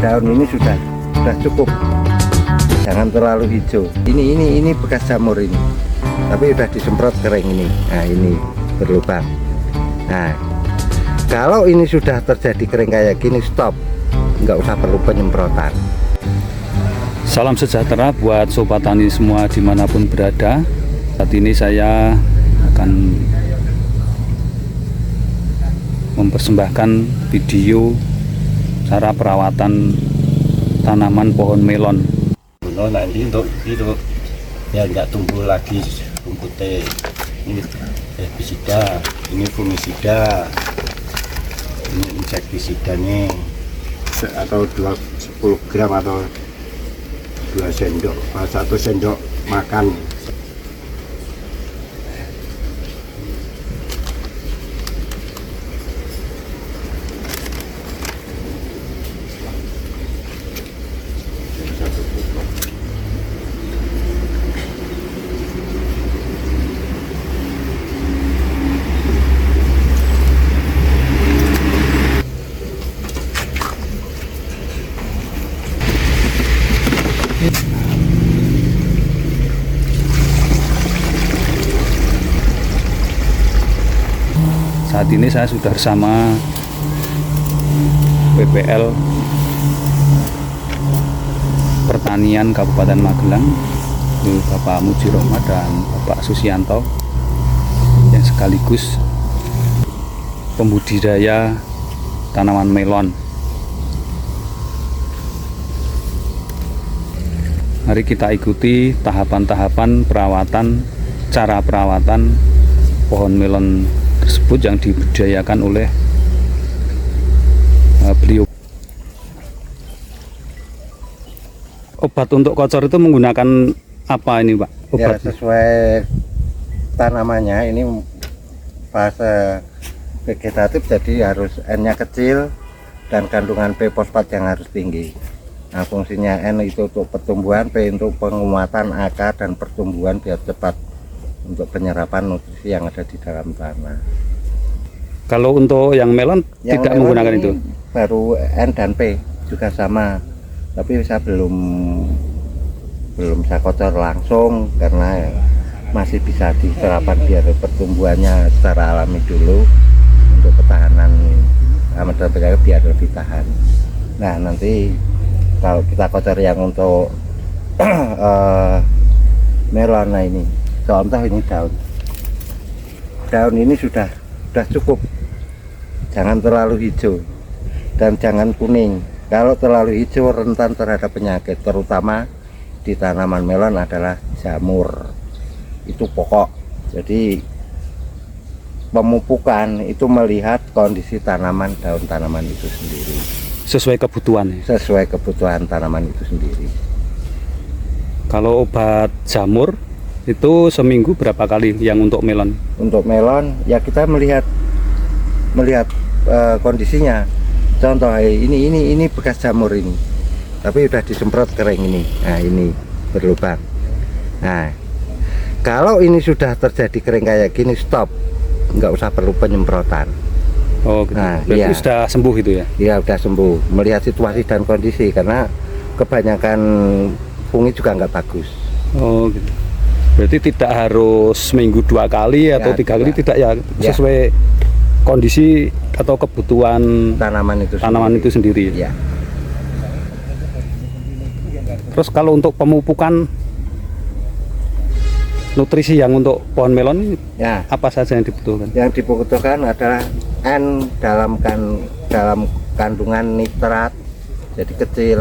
daun ini sudah cukup, jangan terlalu hijau. Ini bekas jamur ini, tapi sudah disemprot kering ini. Nah, ini berlubang. Nah, kalau ini sudah terjadi kering kayak gini, stop, nggak usah perlu penyemprotan. Salam sejahtera buat sobat tani semua dimanapun berada. Saat ini saya akan mempersembahkan video cara perawatan tanaman pohon melon. Nanti untuk itu ya nggak tumbuh lagi rumputnya. Ini herbisida, ini fungisida, ini insektisida nih, atau 10 gram atau 2 sendok, 1 sendok makan. Saat ini saya sudah bersama PPL Pertanian Kabupaten Magelang, Bapak Mujirohma dan Bapak Susianto, yang sekaligus pembudidaya tanaman melon. Mari kita ikuti tahapan-tahapan perawatan, cara perawatan pohon melon tersebut yang dibudidayakan oleh beliau. Obat untuk kocor itu menggunakan apa ini, Pak? Ya, Obat sesuai tanamannya. Ini fase vegetatif, jadi harus N-nya kecil dan kandungan P fosfat yang harus tinggi. Nah, fungsinya N itu untuk pertumbuhan, P untuk penguatan akar dan pertumbuhan biar cepat untuk penyerapan nutrisi yang ada di dalam tanah. Kalau untuk yang melon Yang tidak melon menggunakan itu? Baru N dan P juga sama, tapi saya belum saya kocor langsung karena masih bisa diserapan biar pertumbuhannya secara alami dulu untuk ketahanan hama dan penyakit biar lebih tahan. Nah, nanti kalau kita kocor yang untuk melon, nah ini contoh, ini daun ini sudah cukup, jangan terlalu hijau dan jangan kuning. Kalau terlalu hijau rentan terhadap penyakit, terutama di tanaman melon adalah jamur, itu pokok. Jadi pemupukan itu melihat kondisi tanaman, daun tanaman itu sendiri, Sesuai kebutuhan tanaman itu sendiri. Kalau obat jamur itu seminggu berapa kali yang untuk melon? Untuk melon ya kita melihat kondisinya. Contoh ini bekas jamur ini, tapi sudah disemprot kering ini. Nah, ini berlubang. Nah, kalau ini sudah terjadi kering kayak gini, stop, nggak usah perlu penyemprotan. Oh gitu. Nah, berarti iya, sudah sembuh itu ya? Iya, sudah sembuh. Melihat situasi dan kondisi, karena kebanyakan fungi juga nggak bagus. Oh gitu. Berarti tidak harus seminggu 2 kali atau 3 kali, tidak ya, sesuai kondisi atau kebutuhan tanaman itu sendiri. Ya. Terus kalau untuk pemupukan nutrisi yang untuk pohon melon, ya, apa saja yang dibutuhkan? Yang dibutuhkan adalah N dalam kandungan nitrat, jadi kecil,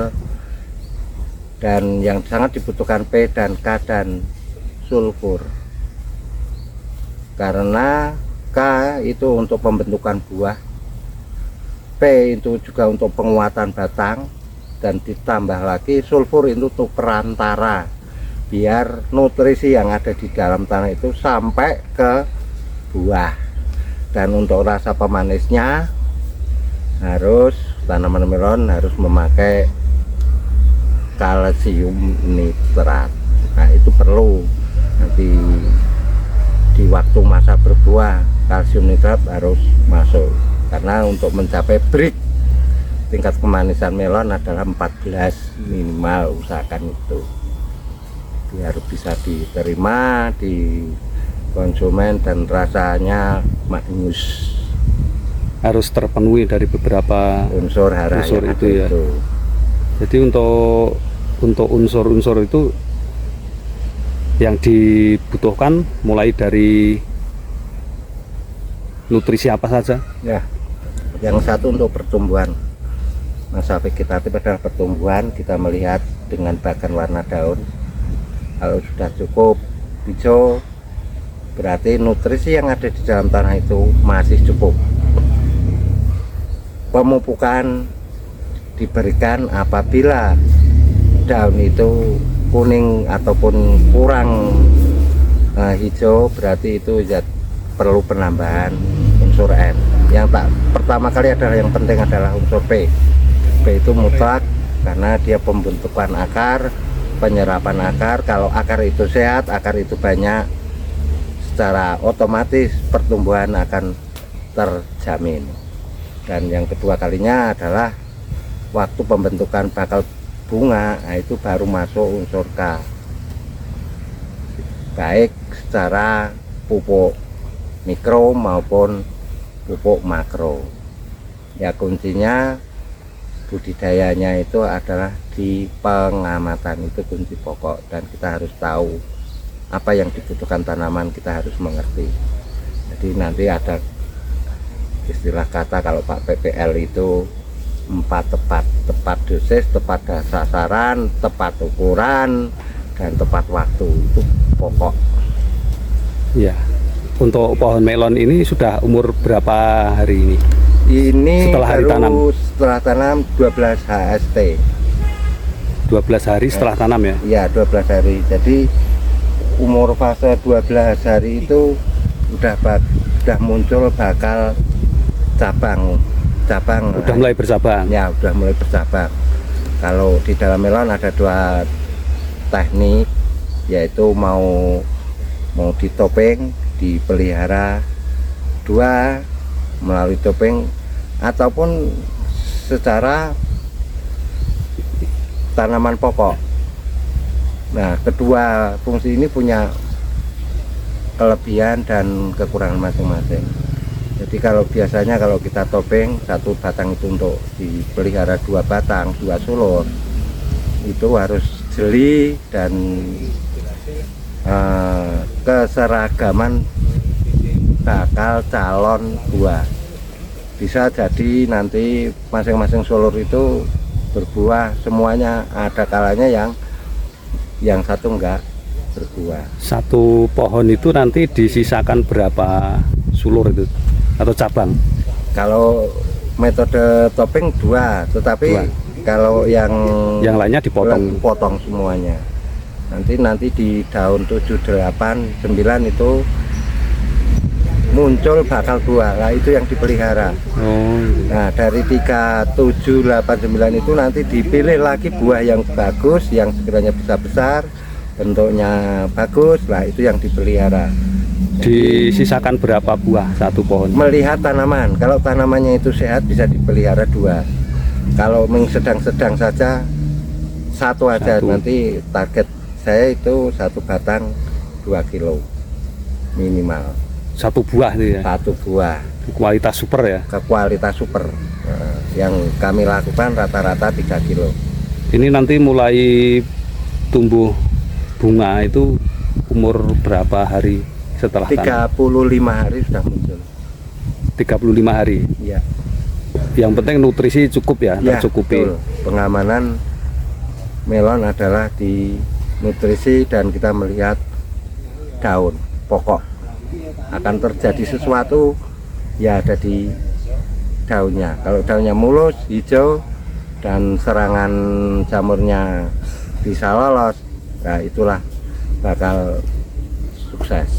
dan yang sangat dibutuhkan P dan K dan sulfur, karena K itu untuk pembentukan buah, P itu juga untuk penguatan batang, dan ditambah lagi sulfur itu untuk perantara biar nutrisi yang ada di dalam tanah itu sampai ke buah. Dan untuk rasa pemanisnya harus tanaman melon harus memakai kalsium nitrat. Nah, itu perlu nanti di waktu masa berbuah, kalsium nitrat harus masuk, karena untuk mencapai break tingkat kemanisan melon adalah 14 minimal, usahakan itu biar bisa diterima di konsumen dan rasanya manis. Harus terpenuhi dari beberapa unsur hara unsur yang itu ada ya. itu. Jadi untuk unsur-unsur itu yang dibutuhkan mulai dari nutrisi apa saja? Ya, yang satu untuk pertumbuhan. Masa vegetatif adalah pertumbuhan, kita melihat dengan bagan warna daun. Kalau sudah cukup hijau, berarti nutrisi yang ada di dalam tanah itu masih cukup. Pemupukan diberikan apabila daun itu kuning ataupun kurang hijau, berarti itu perlu penambahan unsur N. Yang pertama kali adalah yang penting adalah unsur P. P itu mutlak karena dia pembentukan akar, penyerapan akar. Kalau akar itu sehat, akar itu banyak, secara otomatis pertumbuhan akan terjamin. Dan yang kedua kalinya adalah waktu pembentukan bakal bunga, nah itu baru masuk unsur K, baik secara pupuk mikro maupun pupuk makro. Ya kuncinya budidayanya itu adalah di pengamatan, itu kunci pokok, dan kita harus tahu apa yang dibutuhkan tanaman, kita harus mengerti. Jadi nanti ada istilah kata kalau Pak PPL itu 4 tepat: tepat dosis, tepat sasaran, tepat ukuran, dan tepat waktu. Itu pokok. Ya. Untuk pohon melon ini sudah umur berapa hari ini? Ini setelah hari tanam? Setelah tanam 12 HST. 12 hari setelah tanam ya? Iya, 12 hari. Jadi umur fase 12 hari itu udah muncul bakal cabang. Udah mulai bercabang. Ya, udah mulai bercabang. Kalau di dalam melon ada 2 teknik, yaitu mau ditopeng, dipelihara, 2 melalui topeng, ataupun secara tanaman pokok. Nah, kedua fungsi ini punya kelebihan dan kekurangan masing-masing. Jadi kalau biasanya kalau kita topeng 1 batang itu untuk dipelihara 2 batang, 2 sulur, itu harus jeli dan keseragaman bakal calon buah. Bisa jadi nanti masing-masing sulur itu berbuah semuanya, ada kalanya yang satu enggak berbuah. Satu pohon itu nanti disisakan berapa sulur itu atau cabang? Kalau metode topeng 2, tetapi 2. Kalau yang lainnya dipotong semuanya. Nanti di daun 7, 8, 9 itu muncul bakal buah. Nah, itu yang dipelihara. Nah, dari 3, 7, 8, 9 itu nanti dipilih lagi buah yang bagus, yang sekiranya bisa besar, bentuknya bagus. Nah, itu yang dipelihara. Disisakan berapa buah satu pohon? Melihat tanaman. Kalau tanamannya itu sehat bisa dipelihara 2. Kalau sedang-sedang saja 1 aja. Nanti target saya itu 1 batang 2 kilo minimal. 1 buah itu ya? 1 buah. Kualitas super ya? Kualitas super. Nah, yang kami lakukan rata-rata 3 kilo. Ini nanti mulai tumbuh bunga itu umur berapa hari setelah 35 hari sudah muncul. 35 hari? Iya. Yang penting nutrisi cukup ya, tercukupi. Betul. Pengamanan melon adalah di nutrisi, dan kita melihat daun pokok. Akan terjadi sesuatu ya ada di daunnya. Kalau daunnya mulus, hijau, dan serangan jamurnya bisa lolos, nah itulah bakal sukses.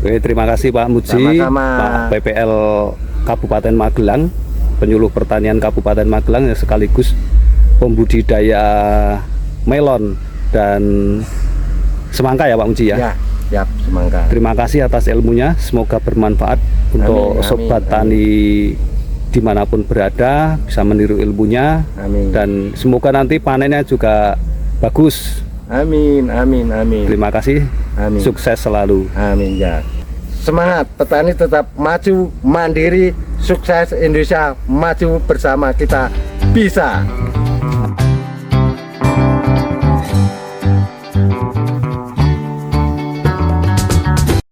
Oke, terima kasih Pak Muji. Sama-sama. Pak PPL Kabupaten Magelang, penyuluh pertanian Kabupaten Magelang, sekaligus pembudidaya melon dan semangka ya Pak Muji ya? Ya, siap, semangka. Terima kasih atas ilmunya, semoga bermanfaat untuk sobat tani dimanapun berada bisa meniru ilmunya, Amin. dan semoga nanti panennya juga bagus. Amin, amin, amin. Terima kasih, Amin. sukses selalu. Amin ya. Semangat petani tetap maju, mandiri, sukses, Indonesia maju bersama, kita bisa.